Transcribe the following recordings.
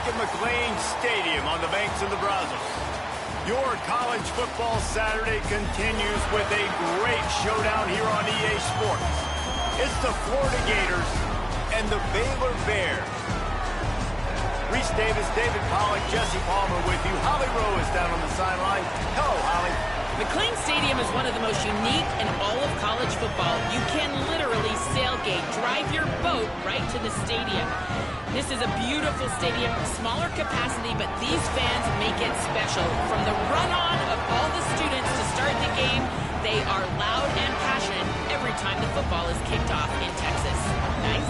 at McLean Stadium on the banks of the Brazos. Your college football Saturday continues with a great showdown here on EA Sports. It's the Florida Gators and the Baylor Bears. Reese Davis, David Pollack, Jesse Palmer with you. Holly Rowe is down on the sideline. Hello, Holly. McLean Stadium is one of the most unique in all of college football. You can literally sailgate, drive your boat right to the stadium. This is a beautiful stadium, smaller capacity, but these fans make it special. From the run-on of all the students to start the game, they are loud and passionate every time the football is kicked off in Texas. Nice?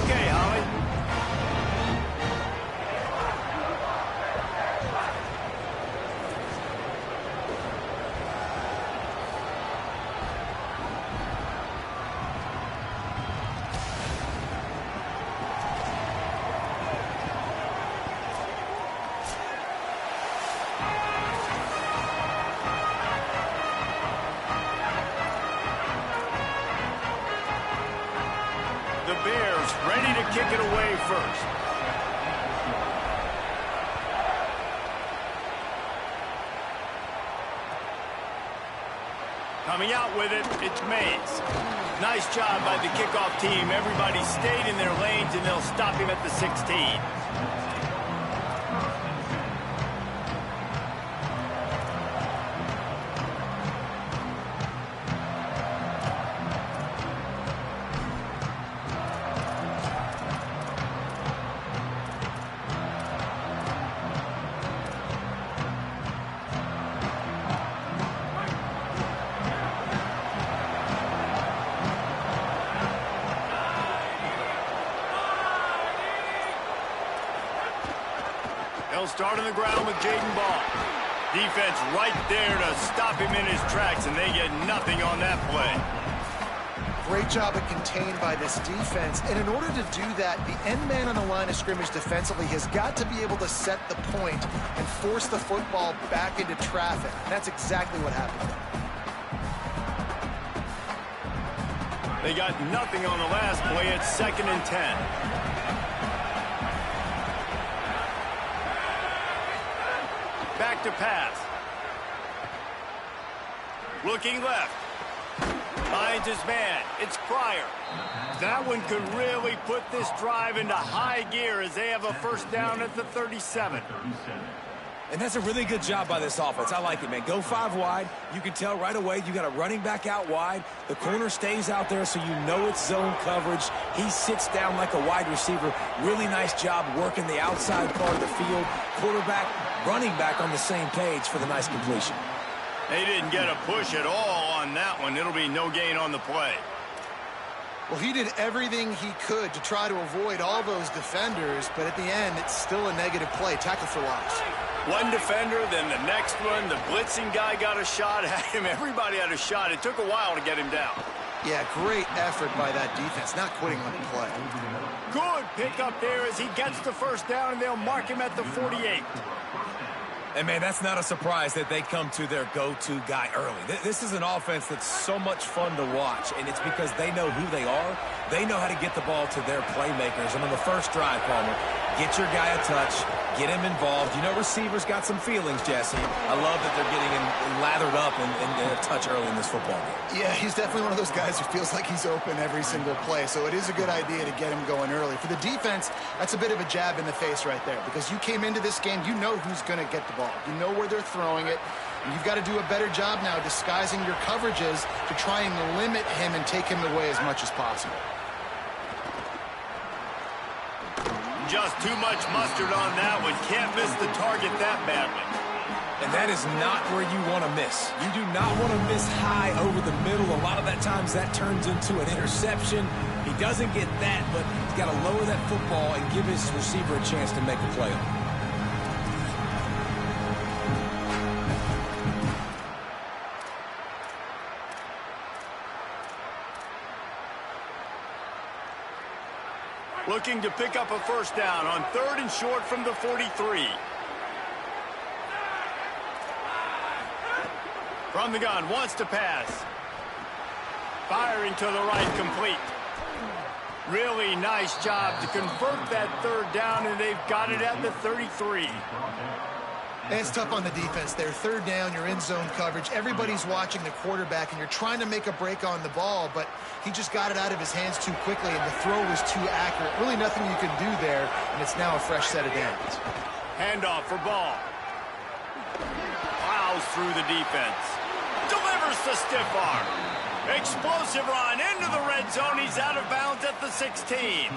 Okay, Holly. The Bears ready to kick it away first. Coming out with it, it's Mays. Nice job by the kickoff team. Everybody stayed in their lanes, and they'll stop him at the 16. They'll start on the ground with Jaden Ball. Defense right there to stop him in his tracks, and they get nothing on that play. Great job of contained by this defense. And in order to do that, the end man on the line of scrimmage defensively has got to be able to set the point and force the football back into traffic. And that's exactly what happened. They got nothing on the last play. It's 2nd and 10. Back to pass. Looking left. Finds his man. It's Pryor. That one could really put this drive into high gear as they have a first down at the 37. And that's a really good job by this offense. I like it, man. Go 5 wide. You can tell right away you got a running back out wide. The corner stays out there so you know it's zone coverage. He sits down like a wide receiver. Really nice job working the outside part of the field. Quarterback, running back on the same page for the nice completion. They didn't get a push at all on that one. It'll be no gain on the play. Well, he did everything he could to try to avoid all those defenders, but at the end, it's still a negative play. Tackle for loss. One defender, then the next one. The blitzing guy got a shot at him. Everybody had a shot. It took a while to get him down. Yeah, great effort by that defense, not quitting on the play. Good pickup there as he gets the first down, and they'll mark him at the 48. And, man, that's not a surprise that they come to their go-to guy early. This is an offense that's so much fun to watch, and it's because they know who they are. They know how to get the ball to their playmakers. And on the first drive, Palmer, get your guy a touch, get him involved. You know receivers got some feelings, Jesse. I love that they're getting him lathered up and a touch early in this football game. Yeah, he's definitely one of those guys who feels like he's open every single play, so it is a good idea to get him going early. For the defense, that's a bit of a jab in the face right there because you came into this game, you know who's going to get the ball. You know where they're throwing it. And you've got to do a better job now disguising your coverages to try and limit him and take him away as much as possible. Just too much mustard on that one. Can't miss the target that badly. And that is not where you want to miss. You do not want to miss high over the middle. A lot of that times that turns into an interception. He doesn't get that, but he's got to lower that football and give his receiver a chance to make a play on it. Looking to pick up a first down on 3rd and short from the 43. From the gun, wants to pass. Firing to the right, complete. Really nice job to convert that third down, and they've got it at the 33. And it's tough on the defense there. Third down, you're in zone coverage. Everybody's watching the quarterback, and you're trying to make a break on the ball, but he just got it out of his hands too quickly, and the throw was too accurate. Really nothing you can do there, and it's now a fresh set of downs. Handoff for Ball. Plows through the defense. Delivers the stiff arm. Explosive run into the red zone. He's out of bounds at the 16.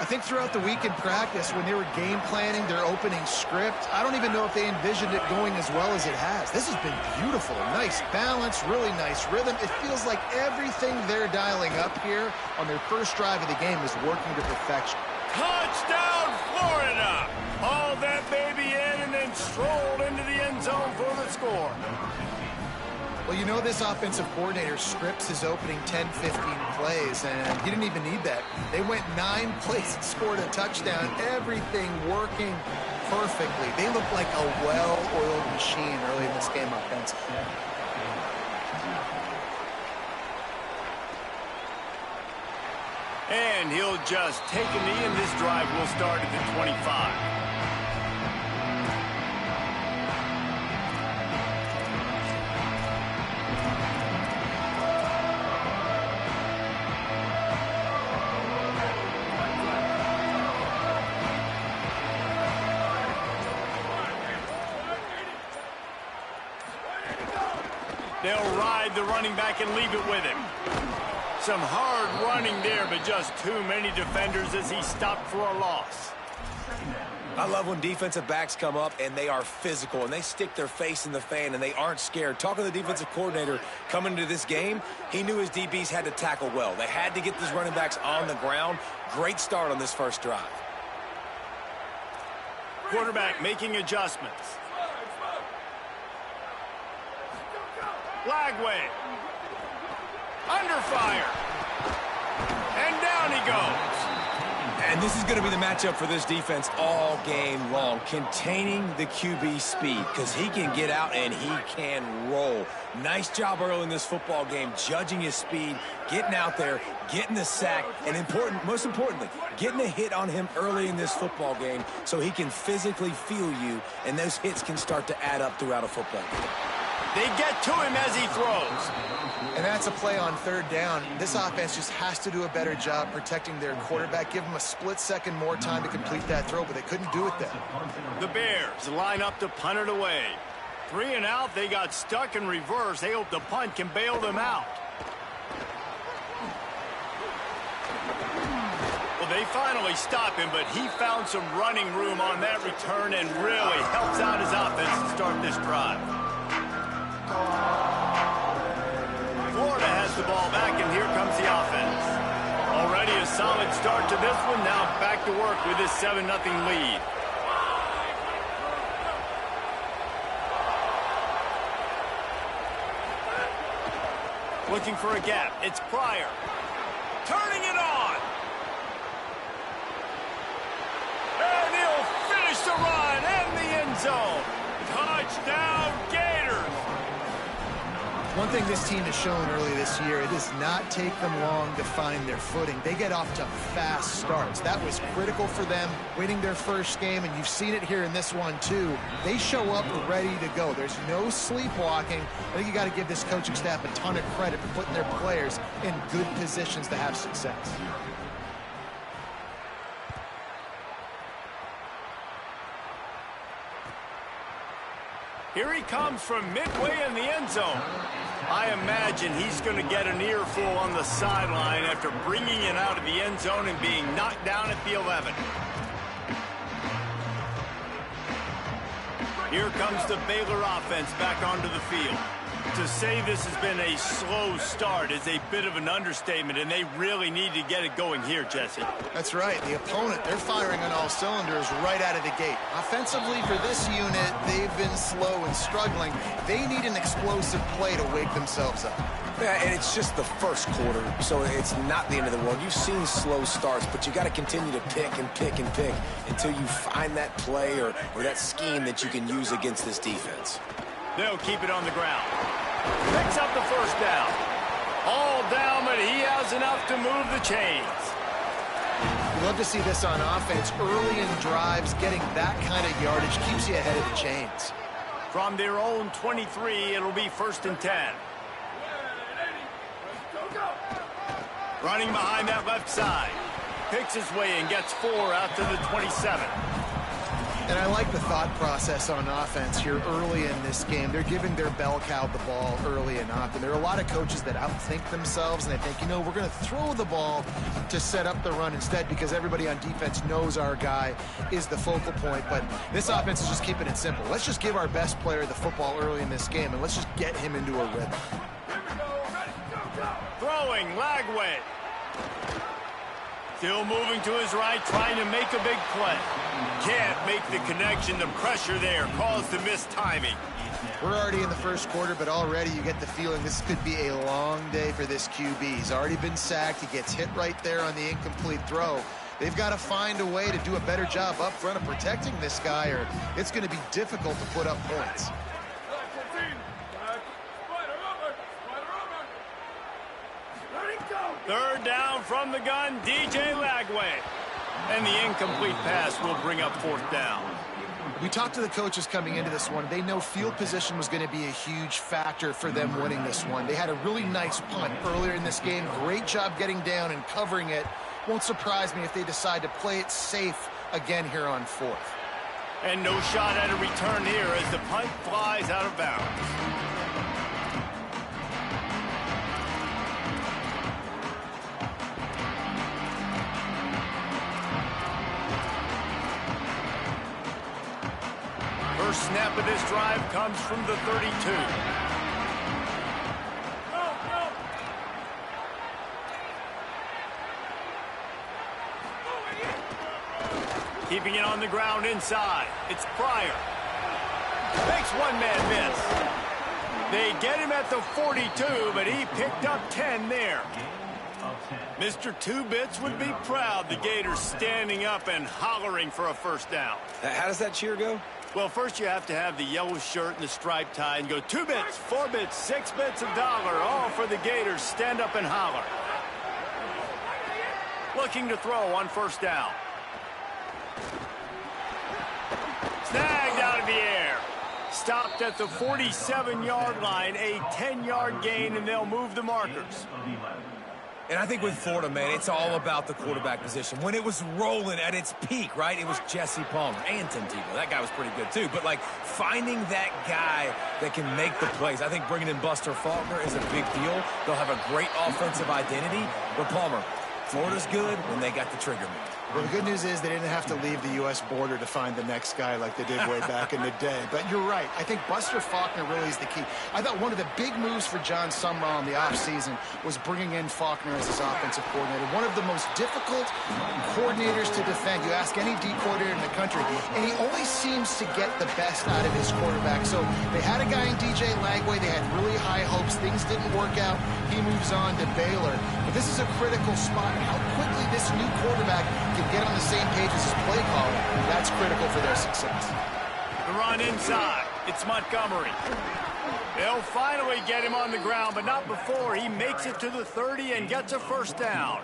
I think throughout the week in practice, when they were game planning their opening script, I don't even know if they envisioned it going as well as it has. This has been beautiful. Nice balance, really nice rhythm. It feels like everything they're dialing up here on their first drive of the game is working to perfection. Touchdown, Florida! Haul that baby in and then strolled into the end zone for the score. Well, you know this offensive coordinator scripts his opening 10, 15 plays, and he didn't even need that. They went 9 plays and scored a touchdown, everything working perfectly. They look like a well-oiled machine early in this game offensively. And he'll just take a knee, and this drive will start at the 25. They'll ride the running back and leave it with him. Some hard running there, but just too many defenders as he stopped for a loss. I love when defensive backs come up and they are physical and they stick their face in the fan and they aren't scared. Talking to the defensive coordinator coming into this game, he knew his DBs had to tackle well. They had to get these running backs on the ground. Great start on this first drive. Quarterback making adjustments. Flag wave. Under fire. And down he goes. And this is going to be the matchup for this defense all game long. Containing the QB speed because he can get out and he can roll. Nice job early in this football game, judging his speed, getting out there, getting the sack, and most importantly, getting a hit on him early in this football game so he can physically feel you, and those hits can start to add up throughout a football game. They get to him as he throws. And that's a play on third down. This offense just has to do a better job protecting their quarterback. Give them a split second more time to complete that throw, but they couldn't do it then. The Bears line up to punt it away. 3 and out, they got stuck in reverse. They hope the punt can bail them out. Well, they finally stop him, but he found some running room on that return and really helps out his offense to start this drive. Florida has the ball back, and here comes the offense. Already a solid start to this one. Now back to work with this 7-0 lead. Looking for a gap. It's Pryor. Turning it on. And he'll finish the run and the end zone. Touchdown, Gators. One thing this team has shown early this year, it does not take them long to find their footing. They get off to fast starts. That was critical for them, winning their first game, and you've seen it here in this one too. They show up ready to go. There's no sleepwalking. I think you got to give this coaching staff a ton of credit for putting their players in good positions to have success. Here he comes from midway in the end zone. I imagine he's going to get an earful on the sideline after bringing it out of the end zone and being knocked down at the 11. Here comes the Baylor offense back onto the field. To say this has been a slow start is a bit of an understatement, and they really need to get it going here, Jesse. That's right. The opponent, they're firing on all cylinders right out of the gate. Offensively, for this unit, they've been slow and struggling. They need an explosive play to wake themselves up. Yeah, and it's just the first quarter, so it's not the end of the world. You've seen slow starts, but you got to continue to pick and pick and pick until you find that play or that scheme that you can use against this defense. They'll keep it on the ground. Picks up the first down. All down, but he has was enough to move the chains. You love to see this on offense. Early in drives, getting that kind of yardage keeps you ahead of the chains. From their own 23, it'll be 1st and 10. Running behind that left side. Picks his way and gets 4 out to the 27. And I like the thought process on offense here early in this game. They're giving their bell cow the ball early and often. There are a lot of coaches that outthink themselves, and they think, you know, we're going to throw the ball to set up the run instead because everybody on defense knows our guy is the focal point. But this offense is just keeping it simple. Let's just give our best player the football early in this game, and let's just get him into a rhythm. Throwing, Lagway. Still moving to his right, trying to make a big play. Can't make the connection. The pressure there caused the missed timing. We're already in the first quarter, but already you get the feeling this could be a long day for this QB. He's already been sacked. He gets hit right there on the incomplete throw. They've got to find a way to do a better job up front of protecting this guy, or it's going to be difficult to put up points. 3rd down from the gun, DJ Lagway. And the incomplete pass will bring up 4th down. We talked to the coaches coming into this one. They know field position was going to be a huge factor for them winning this one. They had a really nice punt earlier in this game. Great job getting down and covering it. Won't surprise me if they decide to play it safe again here on 4th. And no shot at a return here as the punt flies out of bounds. First snap of this drive comes from the 32. Keeping it on the ground inside. It's Pryor. Makes one man miss. They get him at the 42, but he picked up 10 there. Mr. Two Bits would be proud. The Gators standing up and hollering for a 1st down. How does that cheer go? Well, first you have to have the yellow shirt and the striped tie and go 2 bits, 4 bits, 6 bits, $1, all for the Gators. Stand up and holler. Looking to throw on 1st down. Snagged out of the air. Stopped at the 47-yard line, a 10-yard gain, and they'll move the markers. And I think with Florida, man, it's all about the quarterback position. When it was rolling at its peak, right, it was Jesse Palmer and Tim Tebow. That guy was pretty good, too. But, like, finding that guy that can make the plays. I think bringing in Buster Faulkner is a big deal. They'll have a great offensive identity. But, Palmer, Florida's good when they got the trigger man. Well, the good news is they didn't have to leave the U.S. border to find the next guy like they did way back in the day. But you're right. I think Buster Faulkner really is the key. I thought one of the big moves for John Sumrall in the offseason was bringing in Faulkner as his offensive coordinator. One of the most difficult coordinators to defend. You ask any D coordinator in the country, and he always seems to get the best out of his quarterback. So they had a guy in DJ Lagway. They had really high hopes. Things didn't work out. He moves on to Baylor. But this is a critical spot. How quickly this new quarterback can get on the same page as his play caller, that's critical for their success. The run inside. It's Montgomery. They'll finally get him on the ground, but not before he makes it to the 30 and gets a 1st down.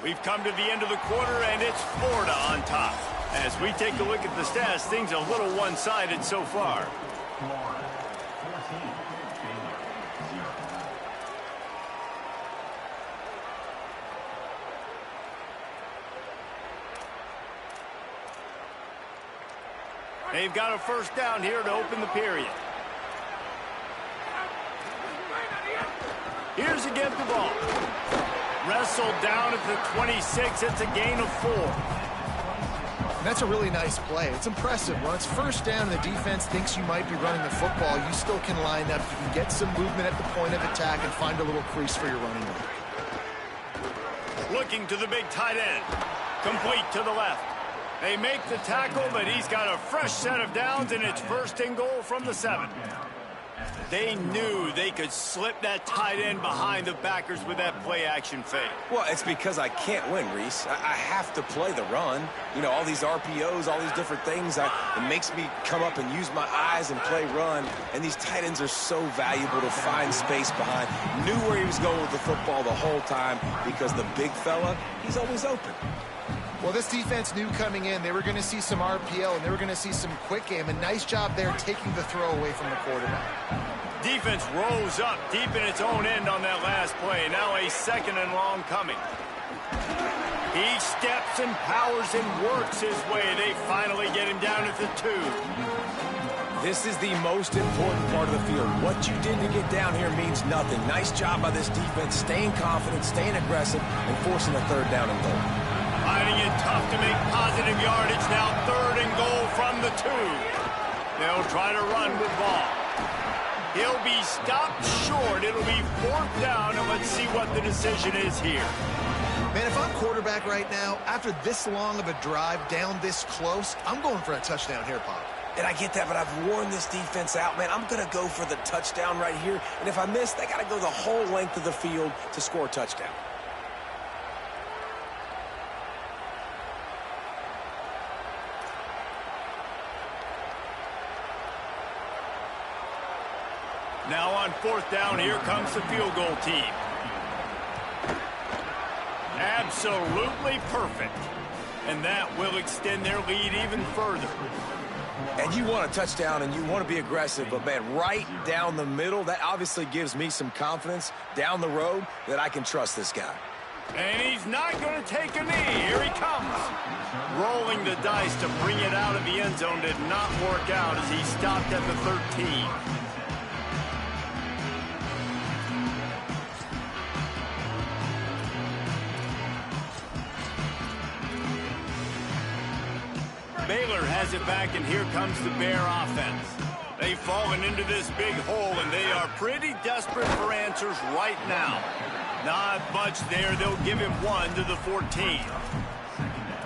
We've come to the end of the quarter, and it's Florida on top. As we take a look at the stats, things are a little one-sided so far. They've got a 1st down here to open the period. Here's a get the ball. Wrestled down at the 26. It's a gain of 4. That's a really nice play. It's impressive. When it's 1st down and the defense thinks you might be running the football, you still can line up. You can get some movement at the point of attack and find a little crease for your running back. Looking to the big tight end. Complete to the left. They make the tackle, but he's got a fresh set of downs, and it's 1st and goal from the 7. They knew they could slip that tight end behind the backers with that play-action fake. Well, it's because I can't win, Reese. I have to play the run. You know, all these RPOs, all these different things. It makes me come up and use my eyes and play run. And these tight ends are so valuable to find space behind. Knew where he was going with the football the whole time because the big fella, he's always open. Well, this defense knew coming in they were going to see some RPO and they were going to see some quick game. A nice job there taking the throw away from the quarterback. Defense rose up deep in its own end on that last play. Now a 2nd and long coming. He steps and powers and works his way. They finally get him down at the 2. This is the most important part of the field. What you did to get down here means nothing. Nice job by this defense, staying confident, staying aggressive, and forcing a 3rd down and goal. Finding it tough to make positive yardage. Now 3rd and goal from the 2. They'll try to run with ball. He'll be stopped short. It'll be 4th down, and let's see what the decision is here. Man, if I'm quarterback right now, after this long of a drive down this close, I'm going for a touchdown here, Pop. And I get that, but I've worn this defense out, man. I'm going to go for the touchdown right here. And if I miss, they got to go the whole length of the field to score a touchdown. Now on 4th down, here comes the field goal team. Absolutely perfect. And that will extend their lead even further. And you want a touchdown and you want to be aggressive, but, man, right down the middle, that obviously gives me some confidence down the road that I can trust this guy. And he's not going to take a knee. Here he comes. Rolling the dice to bring it out of the end zone did not work out as he stopped at the 13. Baylor has it back, and here comes the Bear offense. They've fallen into this big hole, and they are pretty desperate for answers right now. Not much there. They'll give him 1 to the 14.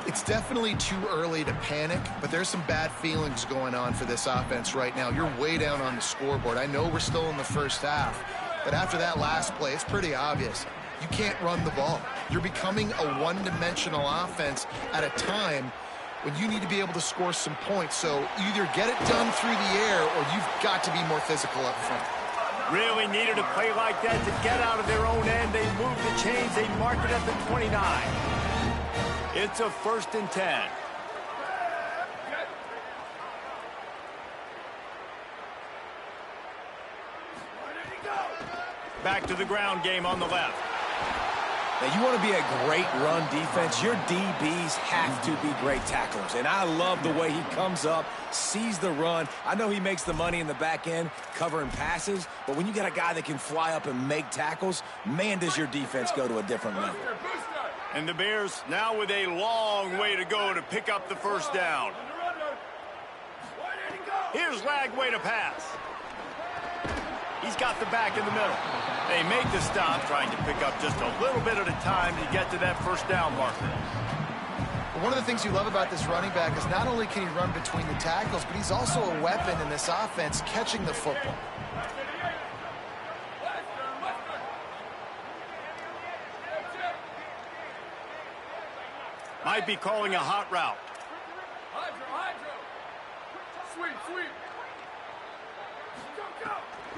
It's definitely too early to panic, but there's some bad feelings going on for this offense right now. You're way down on the scoreboard. I know we're still in the first half, but after that last play, it's pretty obvious. You can't run the ball. You're becoming a one-dimensional offense at a time when you need to be able to score some points. So either get it done through the air or you've got to be more physical up front. Really needed a play like that to get out of their own end. They moved the chains. They marked it at the 29. It's a 1st and 10. Back to the ground game on the left. Now, you want to be a great run defense, your DBs have to be great tacklers. And I love the way he comes up, sees the run. I know he makes the money in the back end covering passes, but when you got a guy that can fly up and make tackles, man, does your defense go to a different level. And the Bears now with a long way to go to pick up the 1st down. Here's Lagway to pass. He's got the back in the middle. They make the stop, trying to pick up just a little bit at a time to get to that 1st down marker. But one of the things you love about this running back is not only can he run between the tackles, but he's also a weapon in this offense catching the football. Might be calling a hot route.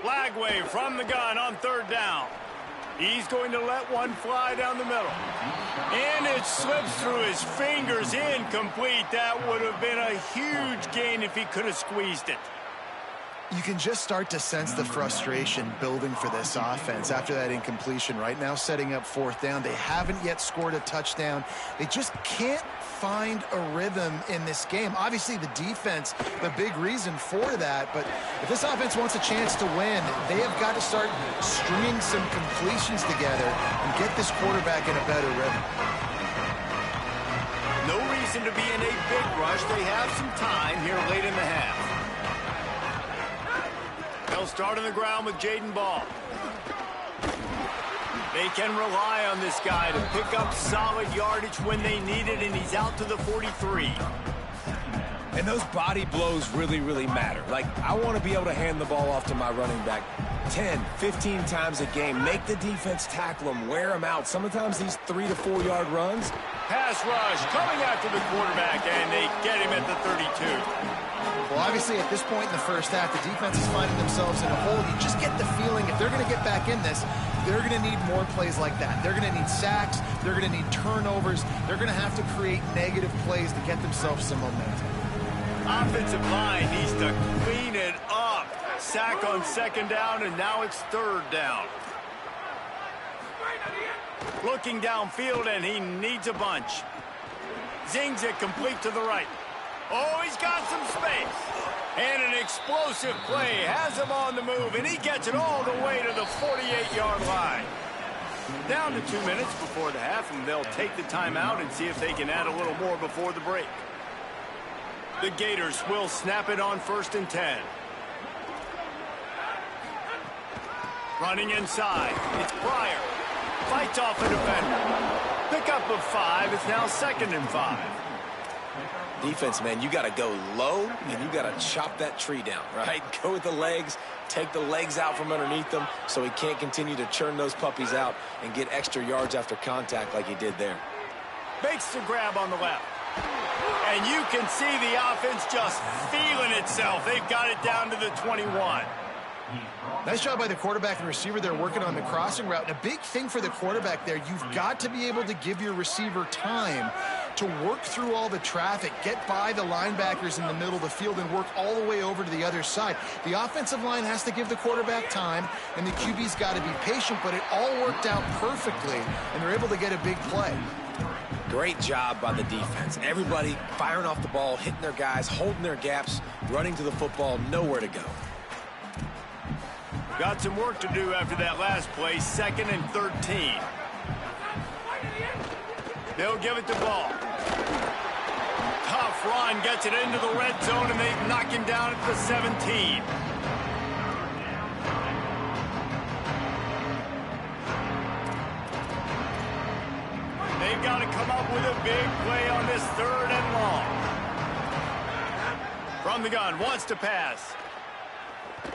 Lagway from the gun on 3rd down. He's going to let one fly down the middle. And it slips through his fingers, incomplete. That would have been a huge gain if he could have squeezed it. You can just start to sense the frustration building for this offense after that incompletion. Right now, setting up 4th down. They haven't yet scored a touchdown. They just can't find a rhythm in this game. Obviously, the defense, the big reason for that. But if this offense wants a chance to win, they have got to start stringing some completions together and get this quarterback in a better rhythm. No reason to be in a big rush. They have some time here late in the half. They'll start on the ground with Jaden Ball. They can rely on this guy to pick up solid yardage when they need it, and he's out to the 43. And those body blows really, really matter. Like, I want to be able to hand the ball off to my running back 10, 15 times a game. Make the defense tackle them, wear them out. Sometimes these 3 to 4 yard runs. Pass rush coming after the quarterback, and they get him at the 32. Well, obviously, at this point in the first half, the defense is finding themselves in a hole. You just get the feeling if they're going to get back in this, they're going to need more plays like that. They're going to need sacks. They're going to need turnovers. They're going to have to create negative plays to get themselves some momentum. Offensive line needs to clean it up. Sack on second down, and now it's third down. Looking downfield, and he needs a bunch. Zings it complete to the right. Oh, he's got some space. And an explosive play has him on the move, and he gets it all the way to the 48-yard line. Down to 2 minutes before the half, and they'll take the timeout and see if they can add a little more before the break. The Gators will snap it on 1st and 10. Running inside. It's Pryor. Fights off a defender. Pickup of 5. It's now 2nd and 5. Defense, man, you got to go low, and you got to chop that tree down, right? Go with the legs, take the legs out from underneath them so he can't continue to churn those puppies out and get extra yards after contact like he did there. Makes the grab on the left. And you can see the offense just feeling itself. They've got it down to the 21. Nice job by the quarterback and receiver there working on the crossing route. And a big thing for the quarterback there, you've got to be able to give your receiver time to work through all the traffic, get by the linebackers in the middle of the field, and work all the way over to the other side. The offensive line has to give the quarterback time, and the QB's got to be patient, but it all worked out perfectly, and they're able to get a big play. Great job by the defense. Everybody firing off the ball, hitting their guys, holding their gaps, running to the football, nowhere to go. Got some work to do after that last play, 2nd and 13. They'll give it to Ball. Tough run, gets it into the red zone, and they knock him down at the 17. They've got to come up with a big play on this 3rd and long. From the gun, wants to pass.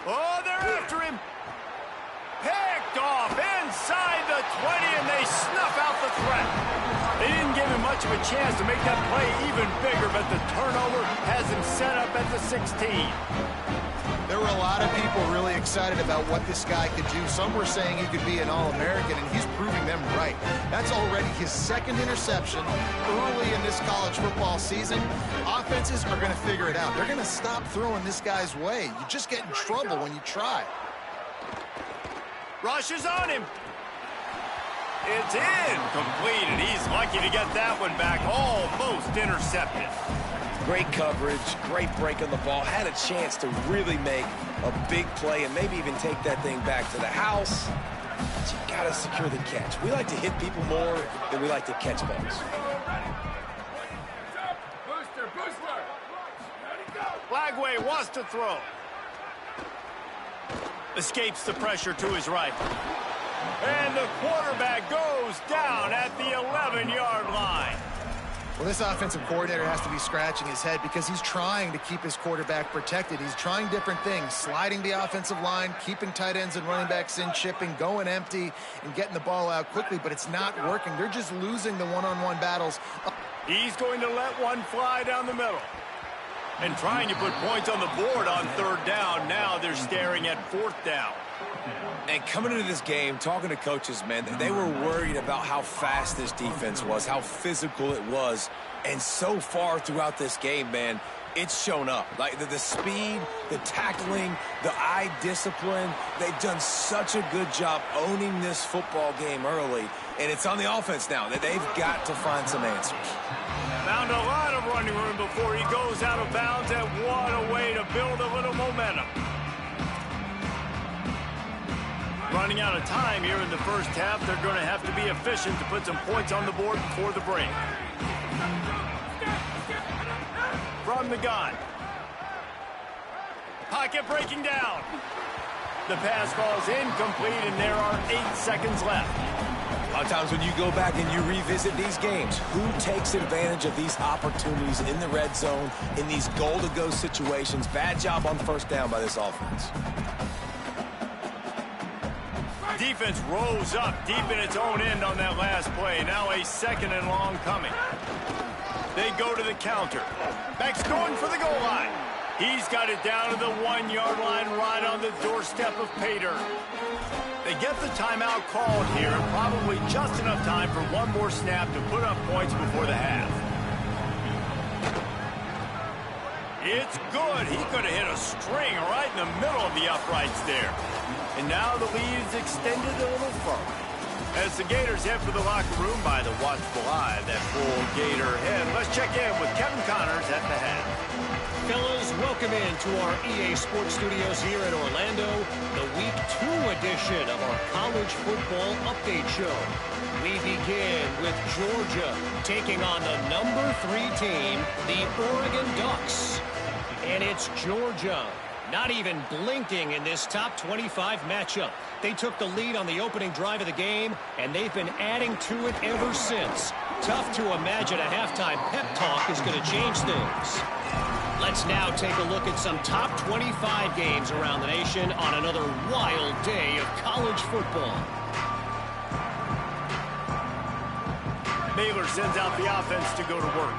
Oh, they're after him. Picked off inside the 20, and they snuff out the threat. They didn't give him much of a chance to make that play even bigger, but the turnover has him set up at the 16. There were a lot of people really excited about what this guy could do. Some were saying he could be an All-American, and he's proving them right. That's already his 2nd interception early in this college football season. Offenses are going to figure it out. They're going to stop throwing this guy's way. You just get in trouble when you try. Rushes on him. It's incomplete, and he's lucky to get that one back. Almost intercepted. Great coverage, great break on the ball. Had a chance to really make a big play and maybe even take that thing back to the house. But you got to secure the catch. We like to hit people more than we like to catch balls. Flagway wants to throw. Escapes the pressure to his right. And the quarterback goes down at the 11-yard line. Well, this offensive coordinator has to be scratching his head because he's trying to keep his quarterback protected. He's trying different things, sliding the offensive line, keeping tight ends and running backs in, chipping, going empty, and getting the ball out quickly, but it's not working. They're just losing the one-on-one battles. He's going to let one fly down the middle. And trying to put points on the board on 3rd down. Now they're staring at 4th down. And coming into this game, talking to coaches, man, they were worried about how fast this defense was, how physical it was. And so far throughout this game, man, it's shown up. Like the speed, the tackling, the eye discipline. They've done such a good job owning this football game early. And it's on the offense now that they've got to find some answers. Found a lot of running room before he goes out of bounds, and what a way to build a little momentum. Running out of time here in the first half. They're going to have to be efficient to put some points on the board before the break. From the gun. Pocket breaking down. The pass falls incomplete, and there are 8 seconds left. A lot of times when you go back and you revisit these games, who takes advantage of these opportunities in the red zone, in these goal-to-go situations? Bad job on first down by this offense. Defense rose up deep in its own end on that last play. Now a 2nd and long coming. They go to the counter. Back's going for the goal line. He's got it down to the 1-yard line right on the doorstep of pay dirt. They get the timeout called here, and probably just enough time for one more snap to put up points before the half. It's good. He could have hit a string right in the middle of the uprights there. And now the lead is extended a little further. As the Gators head for the locker room by the watchful eye, that full Gator head. Let's check in with Kevin Connors at the head. Fellas, welcome into our EA Sports Studios here in Orlando, the Week 2 edition of our College Football Update Show. We begin with Georgia taking on the number 3 team, the Oregon Ducks. And it's Georgia not even blinking in this top 25 matchup. They took the lead on the opening drive of the game, and they've been adding to it ever since. Tough to imagine a halftime pep talk is going to change things. Let's now take a look at some top 25 games around the nation on another wild day of college football. Baylor sends out the offense to go to work.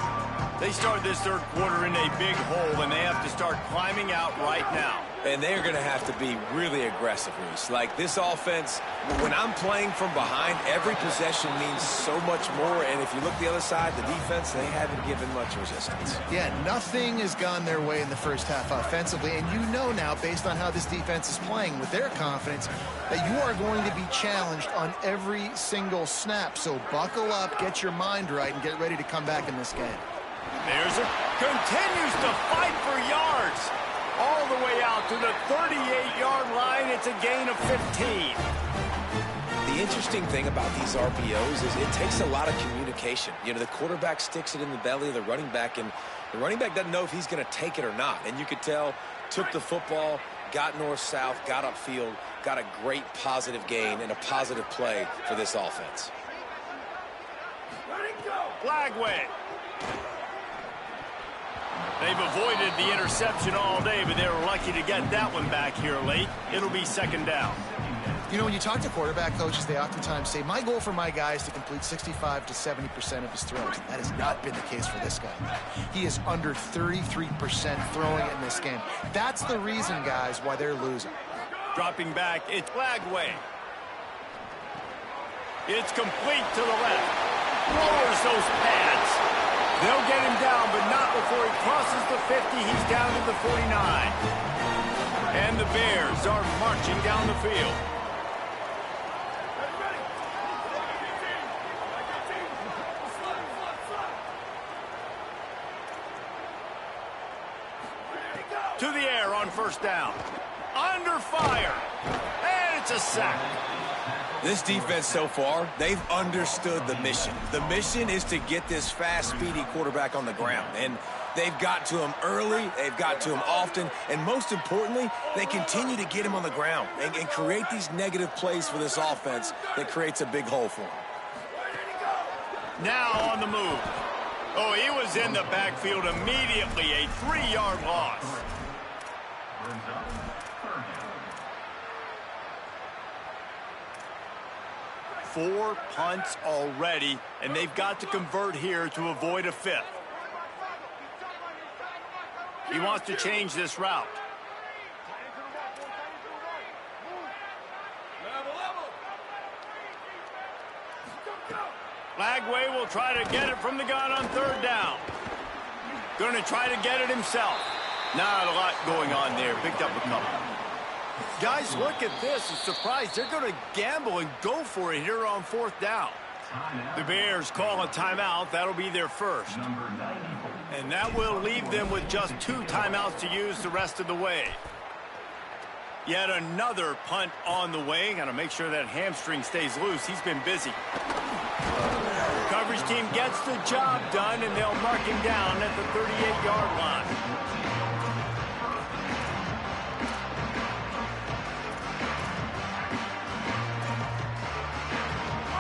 They start this third quarter in a big hole, and they have to start climbing out right now. And they're going to have to be really aggressive, Reese. Like this offense, when I'm playing from behind, every possession means so much more. And if you look the other side, the defense, they haven't given much resistance. Yeah, nothing has gone their way in the first half offensively. And you know now, based on how this defense is playing with their confidence, that you are going to be challenged on every single snap. So buckle up, get your mind right, and get ready to come back in this game. There's it. Continues to fight for yards. All the way out to the 38-yard line. It's a gain of 15. The interesting thing about these RPOs is it takes a lot of communication. You know, the quarterback sticks it in the belly of the running back, and the running back doesn't know if he's going to take it or not. And you could tell, took the football, got north-south, got upfield, got a great positive gain and a positive play for this offense. Flag way. They've avoided the interception all day, but they were lucky to get that one back here late. It'll be 2nd down. You know, when you talk to quarterback coaches, they oftentimes say, my goal for my guy is to complete 65 to 70% of his throws. That has not been the case for this guy. He is under 33% throwing it in this game. That's the reason, guys, why they're losing. Dropping back, it's flag way. It's complete to the left. Lowers those pads. They'll get him down, but not before he crosses the 50. He's down to the 49. And the Bears are marching down the field. To the air on first down. Under fire. And it's a sack. This defense so far, they've understood the mission. The mission is to get this fast, speedy quarterback on the ground. And they've got to him early, they've got to him often, and most importantly, they continue to get him on the ground and create these negative plays for this offense that creates a big hole for him. Now on the move. Oh, he was in the backfield immediately. A 3-yard loss. 4 punts already, and they've got to convert here to avoid a 5th. He wants to change this route. Lagway will try to get it from the gun on 3rd down. Going to try to get it himself. Not a lot going on there. Picked up a couple. Guys, look at this. I'm surprised. They're going to gamble and go for it here on 4th down. The Bears call a timeout. That'll be their first. And that will leave them with just 2 timeouts to use the rest of the way. Yet another punt on the way. Got to make sure that hamstring stays loose. He's been busy. The coverage team gets the job done, and they'll mark him down at the 38-yard line.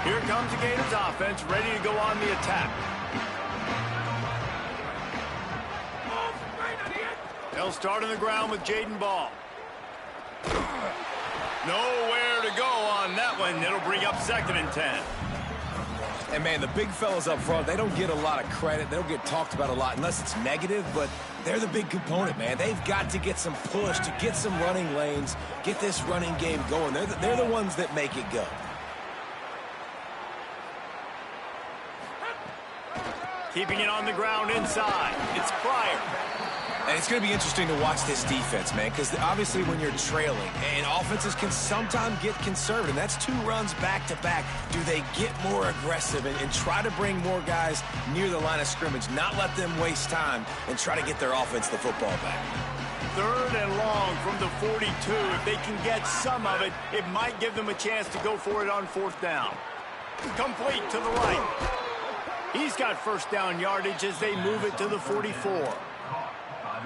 Here comes the Gators offense, ready to go on the attack. They'll start on the ground with Jaden Ball. Nowhere to go on that one. It'll bring up 2nd and 10. And, man, the big fellas up front, they don't get a lot of credit. They don't get talked about a lot unless it's negative, but they're the big component, man. They've got to get some push, to get some running lanes, get this running game going. They're the ones that make it go. Keeping it on the ground inside. It's Pryor. And it's going to be interesting to watch this defense, man, because obviously when you're trailing, and offenses can sometimes get conservative. That's 2 runs back-to-back. Do they get more aggressive and try to bring more guys near the line of scrimmage, not let them waste time, and try to get their offense the football back? 3rd and long from the 42. If they can get some of it, it might give them a chance to go for it on 4th down. Complete to the right. He's got 1st down yardage as they move it to the 44.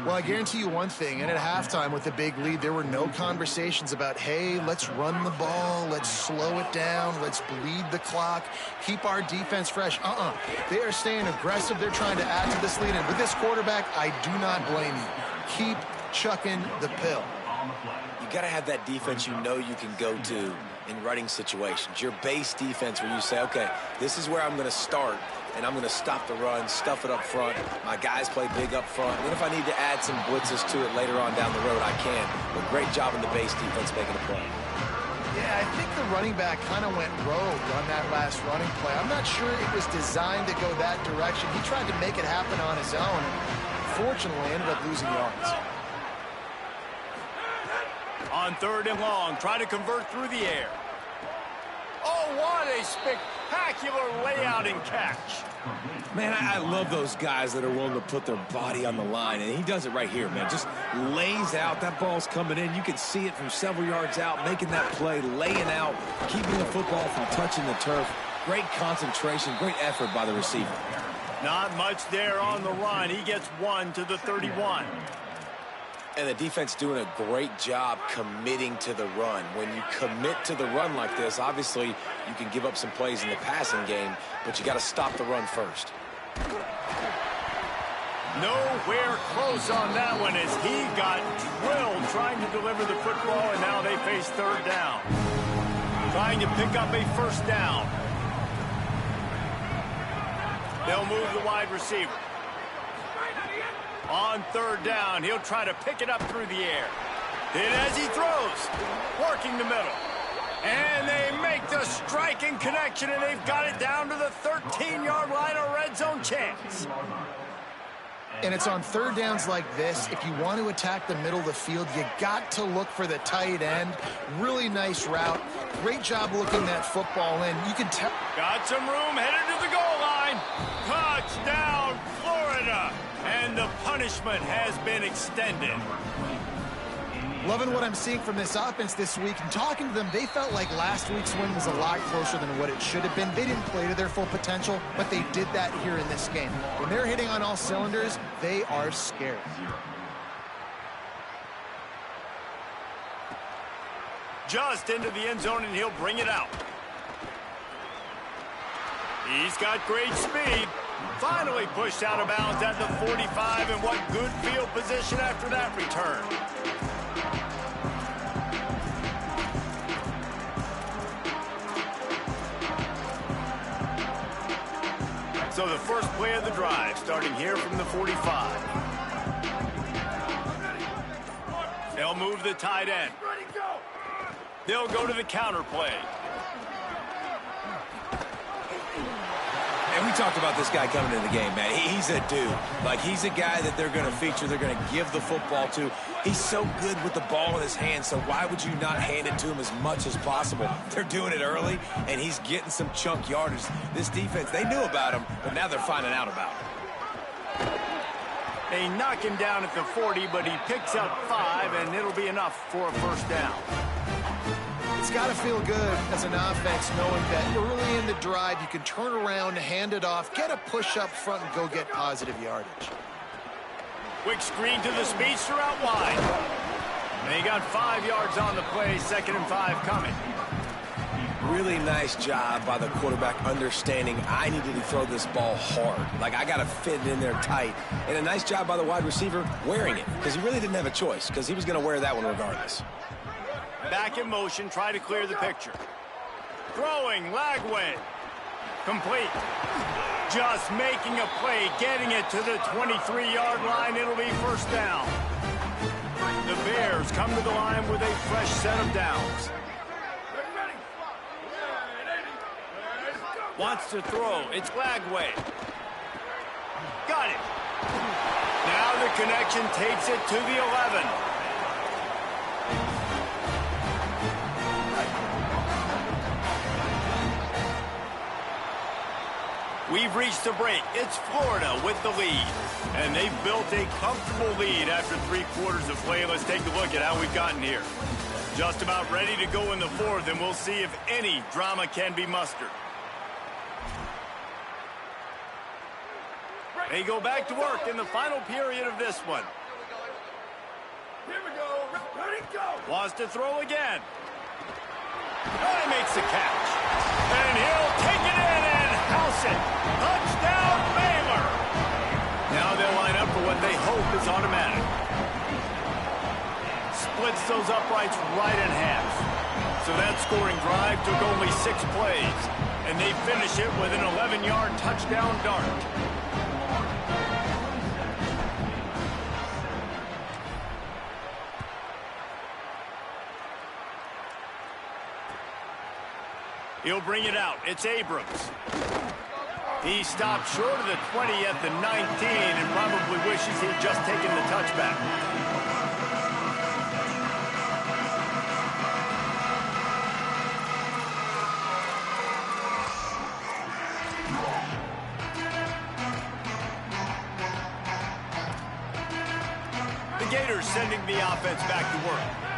Well, I guarantee you one thing, and at halftime with the big lead, there were no conversations about, hey, let's run the ball, let's slow it down, let's bleed the clock, keep our defense fresh. They are staying aggressive. They're trying to add to this lead, and with this quarterback, I do not blame you. Keep chucking the pill. You got to have that defense you know you can go to in running situations. Your base defense where you say, okay, this is where I'm going to start, and I'm going to stop the run, stuff it up front. My guys play big up front. Then if I need to add some blitzes to it later on down the road, I can. But great job in the base defense making a play. Yeah, I think the running back kind of went rogue on that last running play. I'm not sure it was designed to go that direction. He tried to make it happen on his own, and fortunately ended up losing yards. On 3rd and long, try to convert through the air. Oh, what a spectacular layout and catch. Man, I love those guys that are willing to put their body on the line, and he does it right here, man. Just lays out. That ball's coming in. You can see it from several yards out, making that play, laying out, keeping the football from touching the turf. Great concentration, great effort by the receiver. Not much there on the run. He gets 1 to the 31. And the defense doing a great job committing to the run. When you commit to the run like this, obviously you can give up some plays in the passing game, but you got to stop the run first. Nowhere close on that one as he got drilled trying to deliver the football, and now they face 3rd down. Trying to pick up a 1st down. They'll move the wide receiver. On 3rd down, he'll try to pick it up through the air. Then as he throws, working the middle. And they make the striking connection, and they've got it down to the 13-yard line, a red zone chance. And it's on 3rd downs like this. If you want to attack the middle of the field, you got to look for the tight end. Really nice route. Great job looking that football in. You can tell. Got some room, headed to the goal line. Touchdown, Florida. And the punishment has been extended. Loving what I'm seeing from this offense this week. And talking to them, they felt like last week's win was a lot closer than what it should have been. They didn't play to their full potential, but they did that here in this game. When they're hitting on all cylinders, they are scary. Just into the end zone, and he'll bring it out. He's got great speed. Finally pushed out of bounds at the 45, and what good field position after that return. So the first play of the drive, starting here from the 45. They'll move the tight end. They'll go to the counter play. And we talked about this guy coming into the game, man. He's a dude. Like, he's a guy that they're going to feature, they're going to give the football to. He's so good with the ball in his hand, so why would you not hand it to him as much as possible? They're doing it early, and he's getting some chunk yardage. This defense, they knew about him, but now they're finding out about him. They knock him down at the 40, but he picks up 5, and it'll be enough for a first down. It's got to feel good as an offense knowing that early in the drive you can turn around, hand it off, get a push up front, and go get positive yardage. Quick screen to the speedster out wide. And he got 5 yards on the play, 2nd and 5 coming. really nice job by the quarterback understanding I needed to throw this ball hard. Like, I got to fit it in there tight. And a nice job by the wide receiver wearing it, because he really didn't have a choice, because he was going to wear that one regardless. Back in motion, try to clear the picture. Throwing, Lagway. Complete. Just making a play, getting it to the 23-yard line. It'll be first down. The Bears come to the line with a fresh set of downs. Wants to throw. It's Lagway. Got it. Now the connection takes it to the 11. We've reached the break. It's Florida with the lead. And they've built a comfortable lead after 3 quarters of play. Let's take a look at how we've gotten here. Just about ready to go in the 4th, and we'll see if any drama can be mustered. They go back to work in the final period of this one. Here we go. Ready, go. Wants to throw again. And he makes the catch. And he'll take it in and house it. Touchdown, Baylor. Now they'll line up for what they hope is automatic. Splits those uprights right in half. So that scoring drive took only 6 plays. And they finish it with an 11-yard touchdown dart. He'll bring it out. It's Abrams. He stopped short of the 20 at the 19 and probably wishes he'd just taken the touchback. The Gators sending the offense back to work.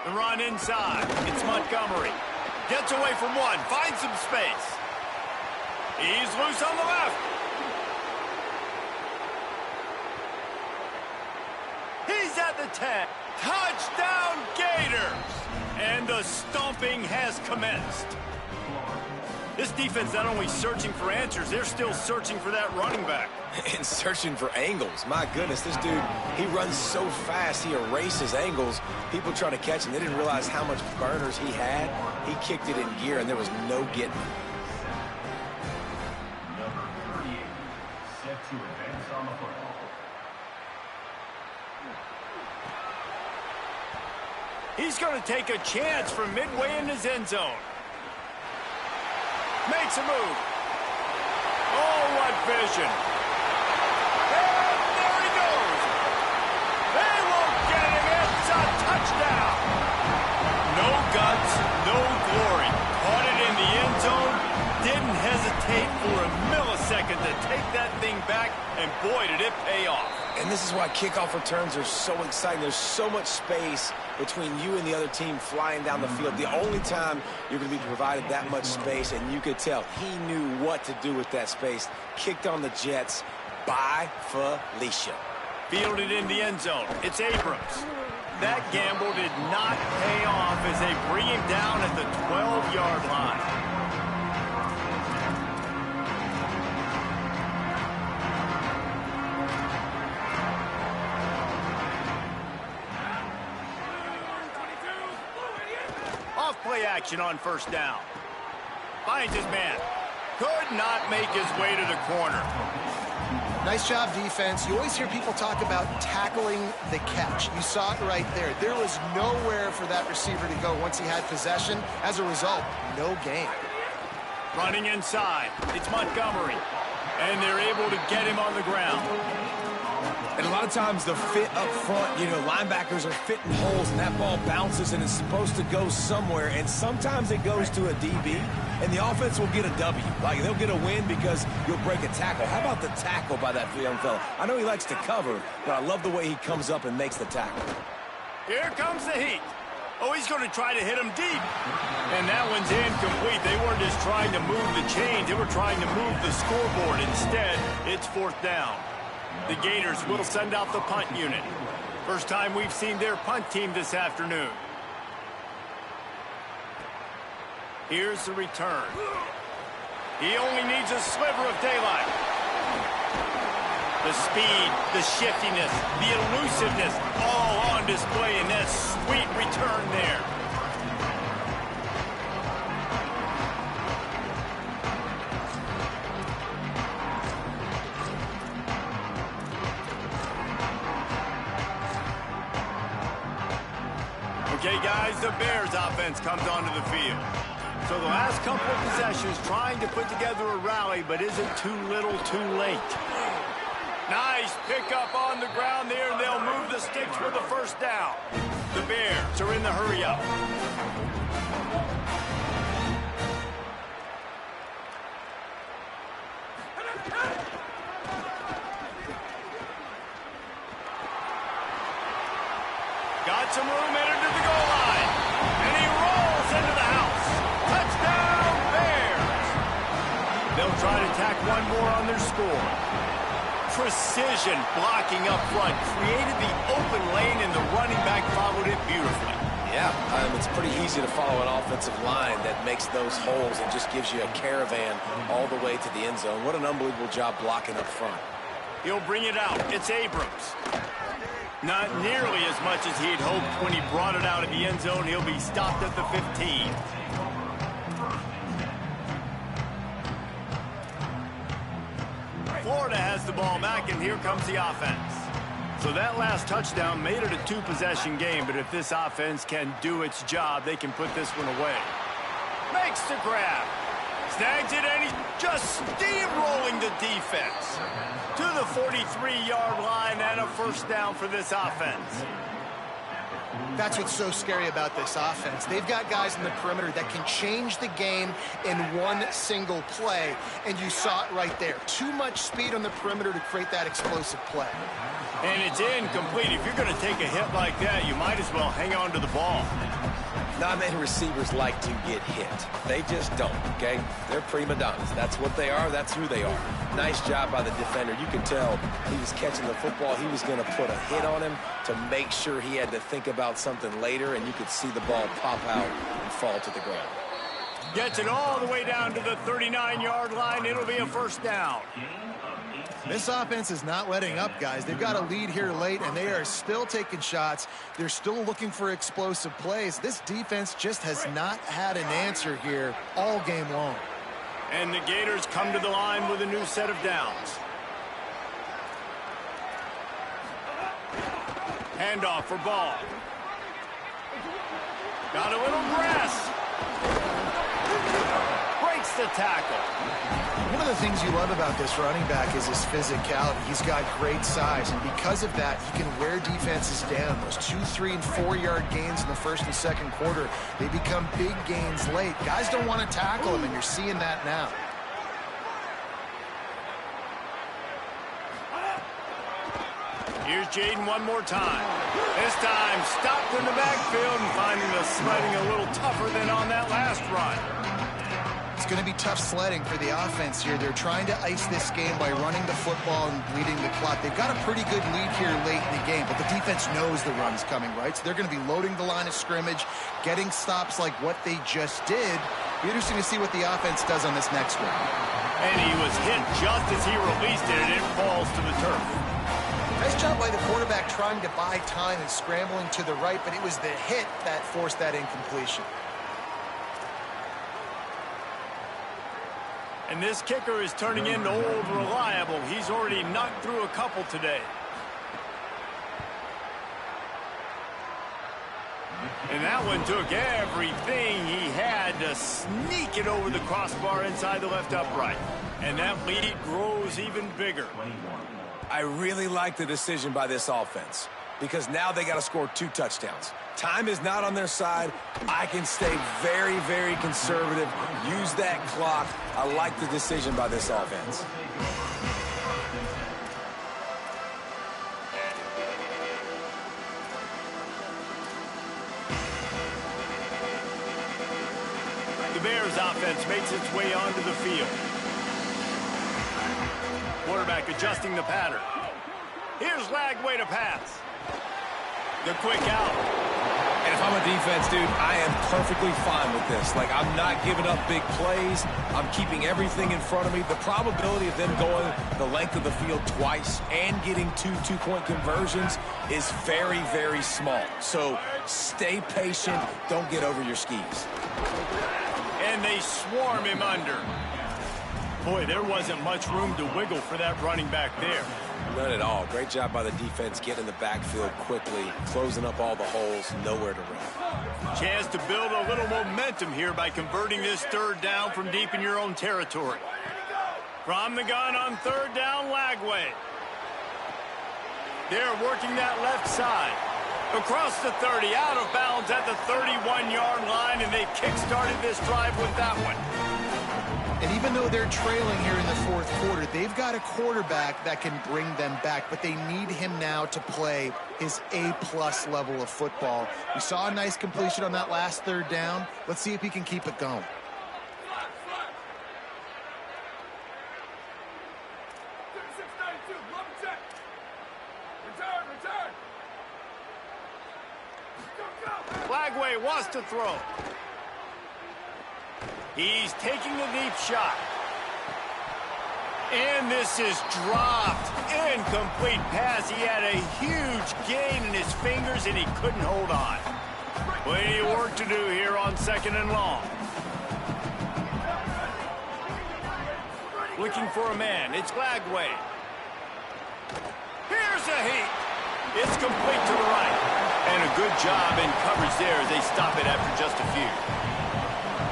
The run inside. It's Montgomery. Gets away from one. Finds some space. He's loose on the left. He's at the 10. Touchdown, Gators! And the stomping has commenced. This defense not only searching for answers, they're still searching for that running back. And searching for angles. My goodness, this dude, he runs so fast, he erases angles. People try to catch him. They didn't realize how much burners he had. He kicked it in gear, and there was no getting him. Number 38, set to advance on the football. He's going to take a chance from midway in his end zone. Makes a move. Oh, what vision. And there he goes. They won't get him. It's a touchdown. No guts, no glory. Caught it in the end zone. Didn't hesitate for a millisecond to take that thing back, and boy, did it pay off. And this is why kickoff returns are so exciting. There's so much space between you and the other team flying down the field. The only time you're going to be provided that much space, and you could tell he knew what to do with that space. Kicked on the Jets by Felicia. Fielded in the end zone. It's Abrams. That gamble did not pay off as they bring him down at the 12-yard line. Play action on first down. Finds his man. Could not make his way to the corner. Nice job, defense. You always hear people talk about tackling the catch. You saw it right there. There was nowhere for that receiver to go once he had possession. As a result, no gain. Running inside. It's Montgomery. And they're able to get him on the ground. And a lot of times the fit up front, you know, linebackers are fitting holes, and that ball bounces, and it's supposed to go somewhere. And sometimes it goes to a DB, and the offense will get a W. Like, they'll get a win because you'll break a tackle. How about the tackle by that young fella? I know he likes to cover, but I love the way he comes up and makes the tackle. Here comes the heat. Oh, he's going to try to hit him deep. And that one's incomplete. They weren't just trying to move the chains. They were trying to move the scoreboard. Instead, it's fourth down. The Gators will send out the punt unit. First time we've seen their punt team this afternoon. Here's the return. He only needs a sliver of daylight. The speed, the shiftiness, the elusiveness, all on display in that sweet return there. Okay, guys, the Bears offense comes onto the field. So the last couple of possessions trying to put together a rally, but is it too little too late? Nice pickup on the ground there, and they'll move the sticks for the first down. The Bears are in the hurry-up. Got some room headed to the goal line. And he rolls into the house. Touchdown, Bears. They'll try to tack one more on their score. Precision blocking up front. Created the open lane, and the running back followed it beautifully. Yeah, it's pretty easy to follow an offensive line that makes those holes and just gives you a caravan all the way to the end zone. What an unbelievable job blocking up front. He'll bring it out. It's Abrams. Not nearly as much as he'd hoped when he brought it out of the end zone. He'll be stopped at the 15. Florida has the ball back, and here comes the offense. So that last touchdown made it a two-possession game, but if this offense can do its job, they can put this one away. Makes the grab. Snags it, and he's just steamrolling the defense. To the 43-yard line and a first down for this offense. That's what's so scary about this offense. They've got guys in the perimeter that can change the game in one single play, and you saw it right there. Too much speed on the perimeter to create that explosive play. And it's incomplete. If you're going to take a hit like that, you might as well hang on to the ball. Not many receivers like to get hit. They just don't, okay? They're prima donnas. That's what they are. That's who they are. Nice job by the defender. You can tell he was catching the football. He was going to put a hit on him to make sure he had to think about something later, and you could see the ball pop out and fall to the ground. Gets it all the way down to the 39-yard line. It'll be a first down. This offense is not letting up, guys. They've got a lead here late, and they are still taking shots. They're still looking for explosive plays. This defense just has not had an answer here all game long. And the Gators come to the line with a new set of downs. Handoff for Ball. Got a little grass. Breaks the tackle. One of the things you love about this running back is his physicality. He's got great size, and because of that, he can wear defenses down. Those 2, 3, and 4-yard gains in the first and second quarter, they become big gains late. Guys don't want to tackle him, and you're seeing that now. Here's Jaden one more time. This time stopped in the backfield and finding the sledding a little tougher than on that last run. It's going to be tough sledding for the offense here. They're trying to ice this game by running the football and bleeding the clock. They've got a pretty good lead here late in the game, but the defense knows the run's coming, right? So they're going to be loading the line of scrimmage, getting stops like what they just did. Be interesting to see what the offense does on this next one. And he was hit just as he released it, and it falls to the turf. Nice job by the quarterback trying to buy time and scrambling to the right, but it was the hit that forced that incompletion. And this kicker is turning into old reliable. He's already knocked through a couple today. And that one took everything he had to sneak it over the crossbar inside the left upright. And that lead grows even bigger. I really like the decision by this offense because now they got to score 2 touchdowns. Time is not on their side. I can stay very, very conservative. Use that clock. I like the decision by this offense. The Bears offense makes its way onto the field. Quarterback adjusting the pattern. Here's Lagway to pass. The quick out. And if I'm a defense, dude, I am perfectly fine with this. Like, I'm not giving up big plays. I'm keeping everything in front of me. The probability of them going the length of the field twice and getting two-point conversions is very, very small. So stay patient. Don't get over your skis. And they swarm him under. Boy, there wasn't much room to wiggle for that running back there. None at all. Great job by the defense getting in the backfield quickly, closing up all the holes, nowhere to run. Chance to build a little momentum here by converting this third down from deep in your own territory. From the gun on third down, Lagway. They're working that left side. Across the 30, out of bounds at the 31-yard line, and they kick-started this drive with that one. And even though they're trailing here in the fourth quarter, they've got a quarterback that can bring them back, but they need him now to play his A-plus level of football. We saw a nice completion on that last third down. Let's see if he can keep it going. Lagway wants to throw. He's taking the deep shot. And this is dropped. Incomplete pass. He had a huge gain in his fingers, and he couldn't hold on. Plenty of work to do here on second and long. Looking for a man. It's Lagway. Here's a heat. It's complete to the right. And a good job in coverage there as they stop it after just a few.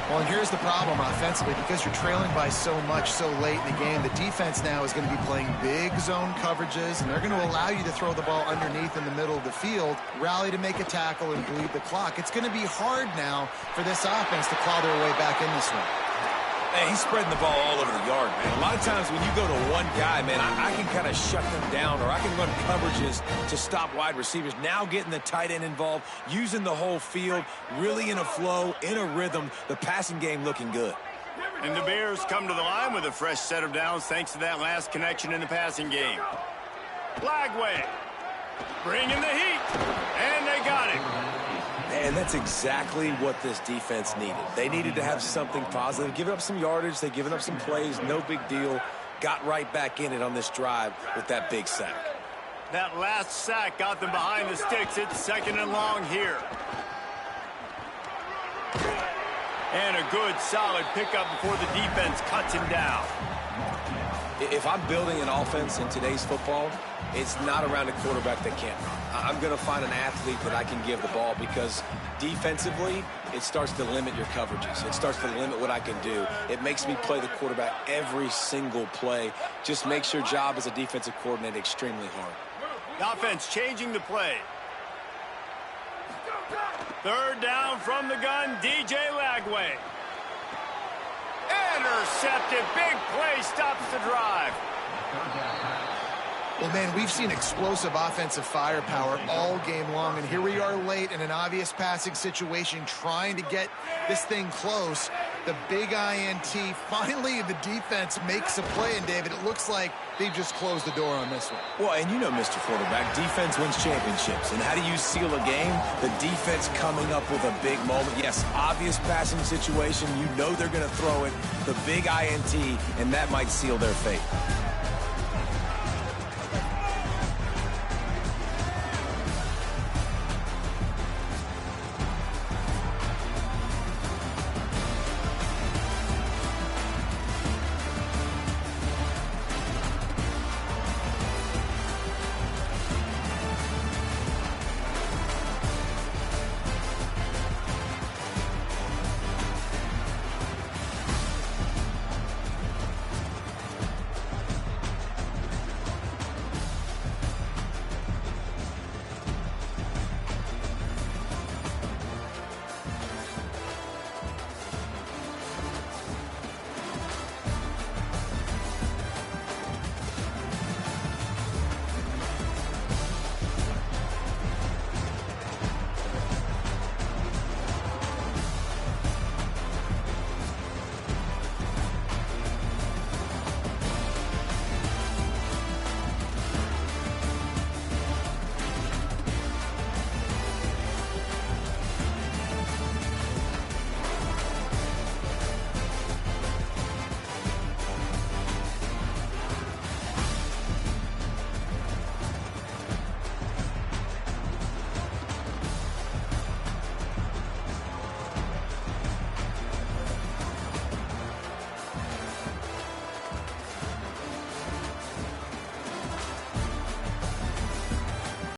Well, and here's the problem offensively. Because you're trailing by so much so late in the game, the defense now is going to be playing big zone coverages, and they're going to allow you to throw the ball underneath in the middle of the field, rally to make a tackle, and bleed the clock. It's going to be hard now for this offense to claw their way back in this one. Hey, he's spreading the ball all over the yard, man. A lot of times when you go to one guy, man, I can kind of shut them down, or I can run coverages to stop wide receivers. Now getting the tight end involved, using the whole field, really in a flow, in a rhythm, the passing game looking good. And the Bears come to the line with a fresh set of downs thanks to that last connection in the passing game. Lagway bringing the heat, and they got it. And that's exactly what this defense needed. They needed to have something positive. Given up some yardage, they've given up some plays, no big deal. Got right back in it on this drive with that big sack. That last sack got them behind the sticks. It's second and long here. And a good, solid pickup before the defense cuts him down. If I'm building an offense in today's football, it's not around a quarterback that can't run. I'm going to find an athlete that I can give the ball, because defensively, it starts to limit your coverages. It starts to limit what I can do. It makes me play the quarterback every single play. Just makes your job as a defensive coordinator extremely hard. The offense changing the play. Third down from the gun, DJ Lagway. Intercepted. Big play stops the drive. Well, man, we've seen explosive offensive firepower all game long, and here we are late in an obvious passing situation trying to get this thing close. The big INT, finally the defense makes a play, and David, it looks like they've just closed the door on this one. Well, and you know, Mr. Quarterback, defense wins championships. And how do you seal a game? The defense coming up with a big moment. Yes, obvious passing situation. You know they're going to throw it. The big INT, and that might seal their fate.